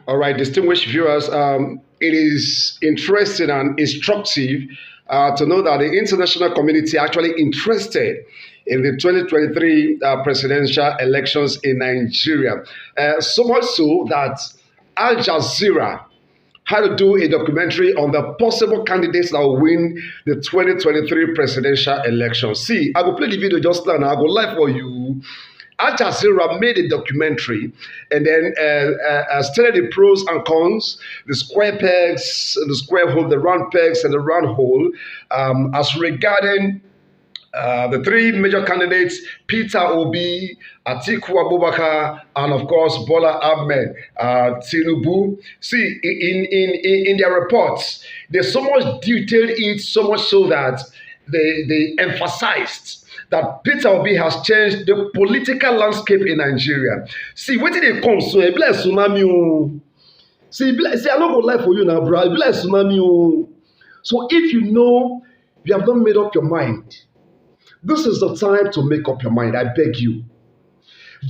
All right, distinguished viewers, it is interesting and instructive to know that the international community actually interested in the 2023 presidential elections in Nigeria. So much so that Al Jazeera had to do a documentary on the possible candidates that will win the 2023 presidential election. See, I will play the video just now and I go live for you. Al Jazeera made a documentary and then stated the pros and cons, the square pegs, the square hole, the round pegs, and the round hole, as regarding the three major candidates, Peter Obi, Atiku Abubakar, and of course Bola Ahmed Tinubu. See, in their reports, they so much detailed it, so much so that they emphasized that Peter Obi has changed the political landscape in Nigeria. See, what did they come so? It be like tsunami. See, I don't go lie for you now, bro. It be like tsunami. So if you know you have not made up your mind, this is the time to make up your mind. I beg you.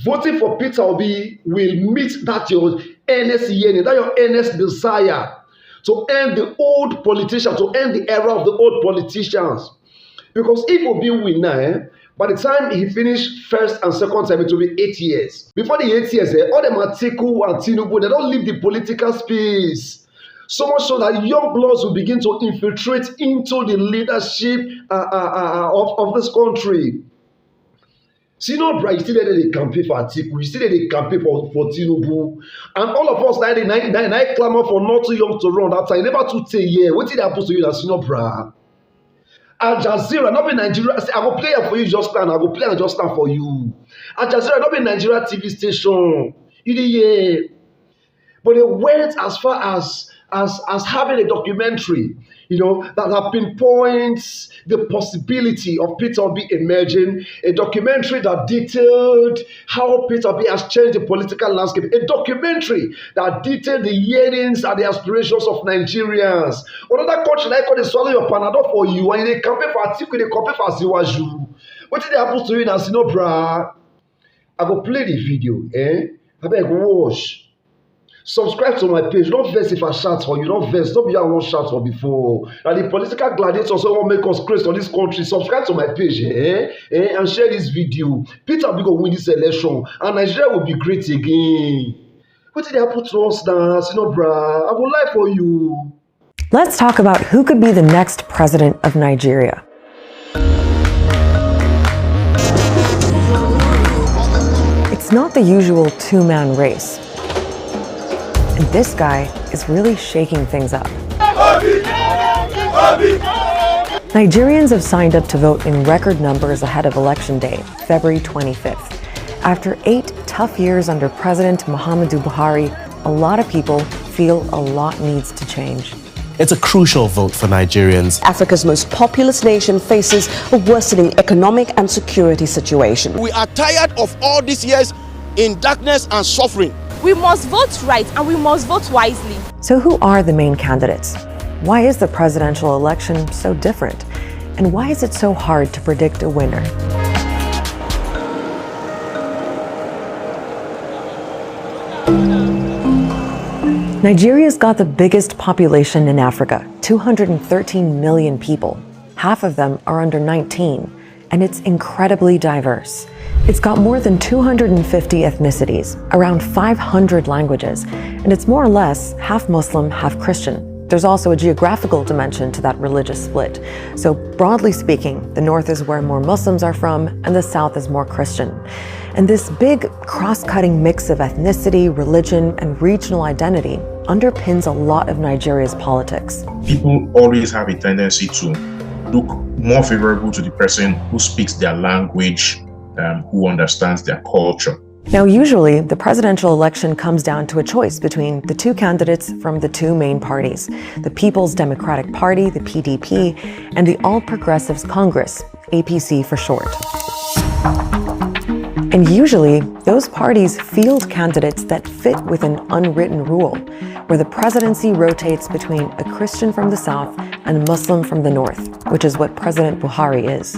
Voting for Peter Obi will meet that your earnest yearning, that your earnest desire to end the old politicians, to end the era of the old politicians. Because if Obi win now, by the time he finished first and second time, it will be 8 years. Before the 8 years, all them Atiku and Tinubu, they don't leave the political space. So much so that young bloods will begin to infiltrate into the leadership of this country. See, no, bro, you see that they campaign for Atiku, you see that they campaign for Tinubu. And all of us, I clamor for not too young to run that time. Never to take years. What did happen to you that, no, bro? Al Jazeera, not be Nigeria. I go play it for you just now. I go play and just now for you. Al Jazeera, not be Nigeria TV station. You did, yeah. But they went as far as having a documentary, that pinpoints the possibility of Peter Obi emerging, a documentary that detailed how Peter Obi has changed the political landscape, a documentary that detailed the yearnings and the aspirations of Nigerians. Another country like they swallow your panadol for you, and they campaign for Atiku, they campaign for Asiwaju. What did they happen to you now? No, brah. I go play the video, I beg watch. Subscribe to my page. Don't vex if I shout for you. Don't vex. Don't be I won't shout for before. And the political gladiators also want to make us crazy on this country. Subscribe to my page, and share this video. Peter Obi will win this election, and Nigeria will be great again. What did they happen to us now? Bruh, I will lie for you. Let's talk about who could be the next president of Nigeria. It's not the usual two-man race. And this guy is really shaking things up. Nigerians have signed up to vote in record numbers ahead of Election Day, February 25th. After 8 tough years under President Muhammadu Buhari, a lot of people feel a lot needs to change. It's a crucial vote for Nigerians. Africa's most populous nation faces a worsening economic and security situation. We are tired of all these years in darkness and suffering. We must vote right and we must vote wisely. So who are the main candidates? Why is the presidential election so different? And why is it so hard to predict a winner? Nigeria's got the biggest population in Africa, 213 million people. Half of them are under 19, and it's incredibly diverse. It's got more than 250 ethnicities, around 500 languages, and it's more or less half Muslim, half Christian. There's also a geographical dimension to that religious split. So broadly speaking, the north is where more Muslims are from, and the south is more Christian. And this big cross-cutting mix of ethnicity, religion, and regional identity underpins a lot of Nigeria's politics. People always have a tendency to look more favorable to the person who speaks their language, who understands their culture. Now, usually, the presidential election comes down to a choice between the two candidates from the two main parties, the People's Democratic Party, the PDP, and the All Progressives Congress, APC for short. And usually, those parties field candidates that fit with an unwritten rule, where the presidency rotates between a Christian from the south and a Muslim from the north, which is what President Buhari is.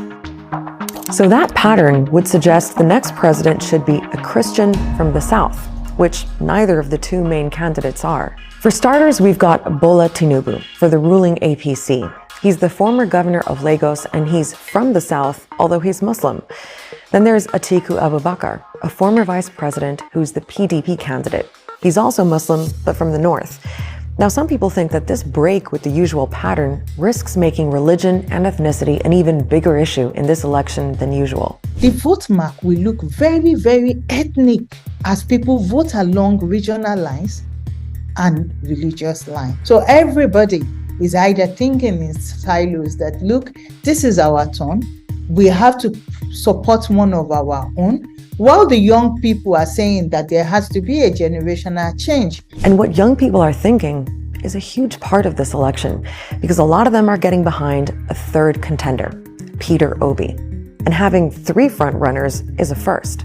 So that pattern would suggest the next president should be a Christian from the south, which neither of the two main candidates are. For starters, we've got Bola Tinubu for the ruling APC. He's the former governor of Lagos, and he's from the south, although he's Muslim. Then there's Atiku Abubakar, a former vice president who's the PDP candidate. He's also Muslim, but from the north. Now, some people think that this break with the usual pattern risks making religion and ethnicity an even bigger issue in this election than usual. The vote map will look very, very ethnic as people vote along regional lines and religious lines. So everybody is either thinking in silos that, look, this is our turn, we have to support one of our own, while the young people are saying that there has to be a generational change. And what young people are thinking is a huge part of this election, because a lot of them are getting behind a third contender, Peter Obi. And having 3 front-runners is a first.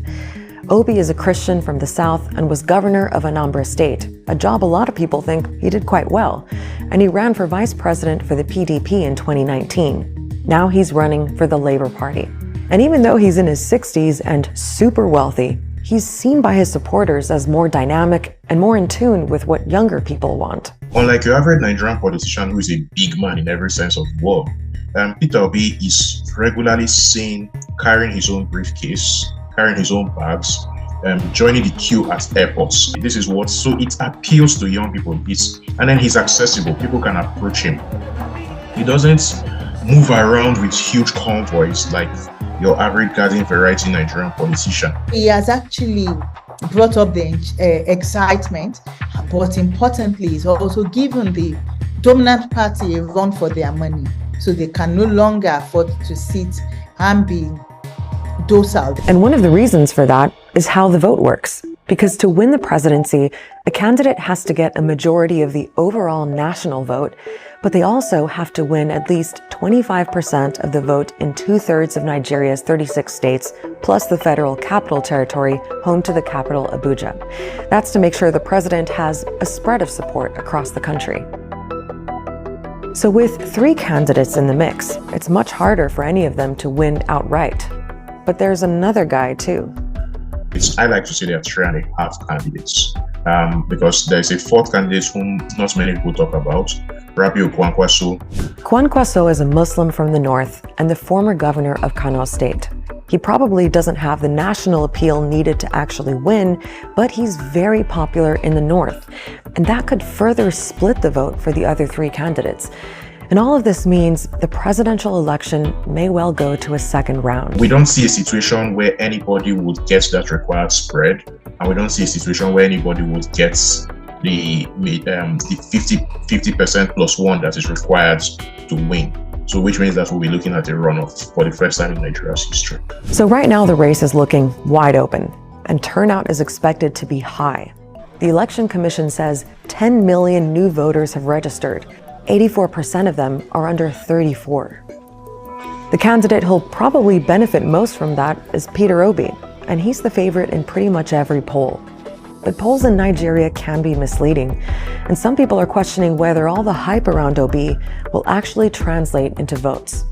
Obi is a Christian from the south and was governor of Anambra State, a job a lot of people think he did quite well. And he ran for vice president for the PDP in 2019. Now he's running for the Labour Party. And even though he's in his 60s and super wealthy, he's seen by his supporters as more dynamic and more in tune with what younger people want. Unlike your average Nigerian politician who is a big man in every sense of the word, Peter Obi is regularly seen carrying his own briefcase, carrying his own bags, joining the queue at airports. This is what, so it appeals to young people. And then he's accessible. People can approach him. He doesn't move around with huge convoys like your average garden variety Nigerian politician. He has actually brought up the excitement, but importantly, he's also given the dominant party a run for their money, so they can no longer afford to sit and be docile. And one of the reasons for that is how the vote works. Because to win the presidency, a candidate has to get a majority of the overall national vote, but they also have to win at least 25% of the vote in 2/3 of Nigeria's 36 states, plus the federal capital territory, home to the capital, Abuja. That's to make sure the president has a spread of support across the country. So with 3 candidates in the mix, it's much harder for any of them to win outright. But there's another guy too. I like to say there are 3.5 candidates, because there's a 4th candidate whom not many people talk about, Rabiu Kwankwaso. Kwankwaso is a Muslim from the north and the former governor of Kano State. He probably doesn't have the national appeal needed to actually win, but he's very popular in the north, and that could further split the vote for the other 3 candidates. And all of this means the presidential election may well go to a second round. We don't see a situation where anybody would get that required spread, and we don't see a situation where anybody would get the 50% plus 1 that is required to win. So which means that we'll be looking at a runoff for the first time in Nigeria's history. So right now the race is looking wide open, and turnout is expected to be high. The Election Commission says 10 million new voters have registered. 84% of them are under 34. The candidate who'll probably benefit most from that is Peter Obi, and he's the favorite in pretty much every poll. But polls in Nigeria can be misleading, and some people are questioning whether all the hype around Obi will actually translate into votes,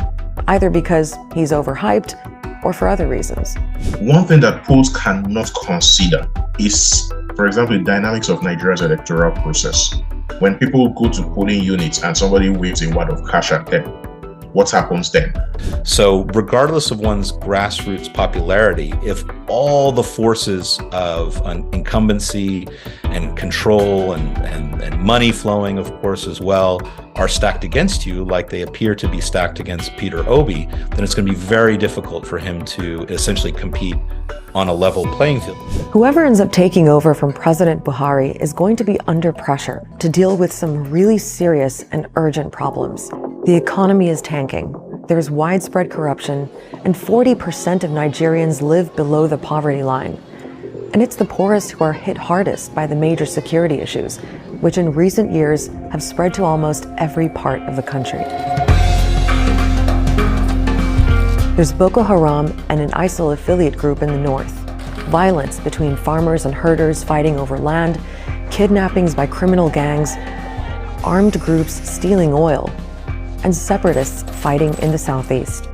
either because he's overhyped or for other reasons. One thing that polls cannot consider is, for example, the dynamics of Nigeria's electoral process. When people go to polling units and somebody waves a wad of cash at them, what happens then? So regardless of one's grassroots popularity, if all the forces of an incumbency and control and money flowing, of course, as well, are stacked against you, like they appear to be stacked against Peter Obi, then it's going to be very difficult for him to essentially compete on a level playing field. Whoever ends up taking over from President Buhari is going to be under pressure to deal with some really serious and urgent problems. The economy is tanking, there's widespread corruption, and 40% of Nigerians live below the poverty line. And it's the poorest who are hit hardest by the major security issues, which in recent years have spread to almost every part of the country. There's Boko Haram and an ISIL affiliate group in the north, violence between farmers and herders fighting over land, kidnappings by criminal gangs, armed groups stealing oil, and separatists fighting in the southeast.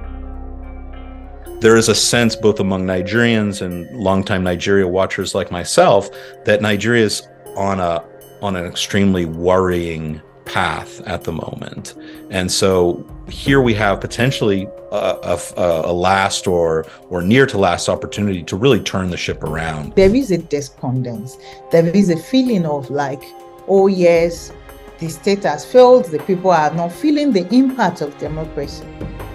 there is a sense both among Nigerians and longtime Nigeria watchers like myself that Nigeria is on an extremely worrying path at the moment. And so here we have potentially a last or near to last opportunity to really turn the ship around. There is a despondence. There is a feeling of like, oh yes, the state has failed, the people are not feeling the impact of democracy.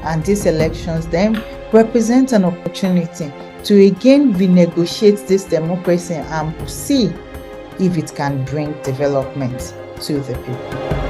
And these elections then represent an opportunity to again renegotiate this democracy and see if it can bring development to the people.